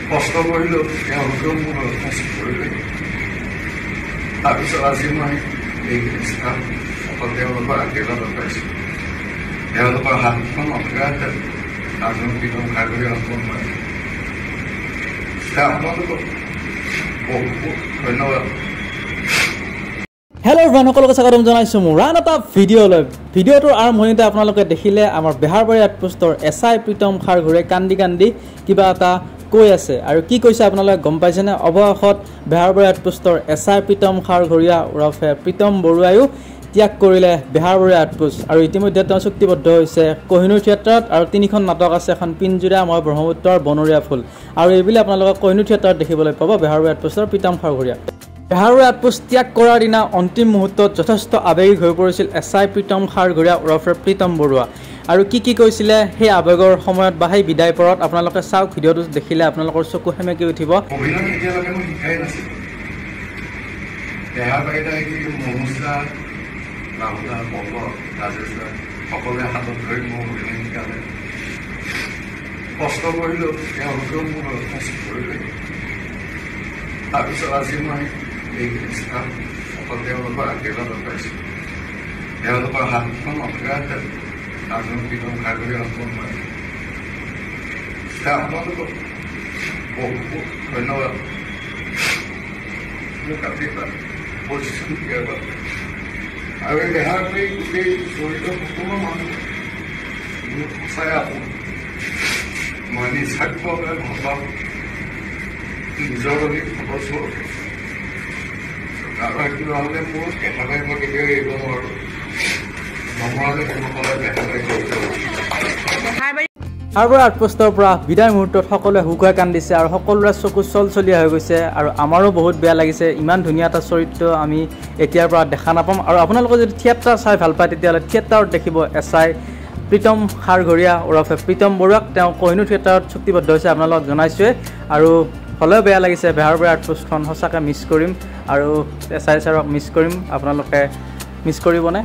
কষ্ট কৰিলোঁ তেওঁলোকেও মোৰ কষ্ট কৰিলে তাৰপিছত আজি মই এইখিনি স্থান অকল তেওঁলোকৰ আশীৰ্বাদত পাইছোঁ তেওঁলোকৰ হাতখন অগ্ৰাতে ৰাজনৈতিক সংসাৰগুৰি অংশন হয় আপোনালোকক বহুত বহুত ধন্যবাদ। হেল্ল' এভৰিৱান, সকলোকে স্বাগতম জনাইছোঁ মোৰ আন এটা ভিডিঅ'লৈ। ভিডিঅ'টোৰ আৰম্ভণিতে আপোনালোকে দেখিলে আমাৰ বেহাৰবাৰী আউটপোষ্টৰ এছআই প্ৰীতম খাৰঘূৰে কান্দি কান্দি কিবা এটা কৈ আছে আৰু কি কৈছে আপোনালোকে গম পাইছেনে? অৱশেষত বেহাৰবাৰী আউটপোষ্টৰ এছআই প্ৰীতম খাৰঘৰীয়া ওৰফে প্ৰীতম বৰুৱায়ো ত্যাগ কৰিলে বেহাৰবাৰী আউটপোষ্ট আৰু ইতিমধ্যে তেওঁ চুক্তিবদ্ধ হৈছে কোহিনুৰ থিয়েটাৰত আৰু 3খন নাটক আছে, এখন পিঞ্জোৰা, মই ব্ৰহ্মপুত্ৰৰ বনৰীয়া ফুল আৰু এইবিলাক আপোনালোকে কোহিনুৰ থিয়েটাৰত দেখিবলৈ পাব বেহাৰবাৰী আউটপোষ্টৰ প্ৰীতম খাৰঘৰীয়া। বেহাৰবাৰী আউটপোষ্ট ত্যাগ কৰাৰ দিনা অন্তিম মুহূৰ্তত যথেষ্ট আৱেগিক হৈ পৰিছিল এছআই প্ৰীতম খাৰঘৰীয়া ওৰফে প্ৰীতম বৰুৱা আৰু কি কৈছিলে সেই আৱেগৰ সময়ত বা সেই বিদায় পৰত আপোনালোকে চাওক। ভিডিঅ'টো দেখিলে আপোনালোকৰ চকু সেমেকি উঠিব। সকলোৱে হাতত ধৰি মোৰ অভিনয় শিকালে, কষ্ট কৰিলোঁ তেওঁলোকেও মোৰ কষ্ট কৰিলে তাৰপিছত আজি মই এইখিনি স্থান অকল তেওঁলোকৰ আশীৰ্বাদত পাইছোঁ তেওঁলোকৰ হাতখন অগ্ৰাতে ৰাজনৈতিক সংসাৰগুৰি অংশন হয় আপোনালোকক বহুত বহুত ধন্যবাদ মোক আশীৰ্বাদ পৰিশ্ৰম দিয়াৰ বাবে আৰু এই বেহাৰবাৰী গোটেই জড়িত সকলো মানুহ মোক সঁচাই আপোন। মই নিস্বাৰ্থভাৱে ভাল পাওঁ নিজৰ বাবে খৰচৰকে কাৰোবাৰ কিবা হ'লে মোৰ একেবাৰে মই কেতিয়াও এৰিব নোৱাৰোঁ নমৰালে কোনোফালে বেহাৰবাৰী জড়িত। বেহাৰবাৰী আউটপোষ্টৰ পৰা বিদায় মুহূৰ্তত সকলোৱে হুকুৱাই কান্দিছে আৰু সকলোৰে চকু চলচলীয়া হৈ গৈছে আৰু আমাৰো বহুত বেয়া লাগিছে। ইমান ধুনীয়া এটা চৰিত্ৰ আমি এতিয়াৰ পৰা দেখা নাপাম আৰু আপোনালোকে যদি থিয়েটাৰ চাই ভাল পায় তেতিয়াহ'লে থিয়েটাৰত দেখিব এছআই প্ৰীতম খাৰঘৰীয়া ওৰফে প্ৰীতম বৰুৱাক। তেওঁ কোহিনুৰ থিয়েটাৰত চুক্তিবদ্ধ হৈছে আপোনালোকক জনাইছোৱে আৰু হ'লেও বেয়া লাগিছে। বেহাৰবাৰী আউটপোষ্টখন সঁচাকৈ মিছ কৰিম আৰু এছআই ছাৰক মিছ কৰিম। আপোনালোকে মিছ কৰিবনে?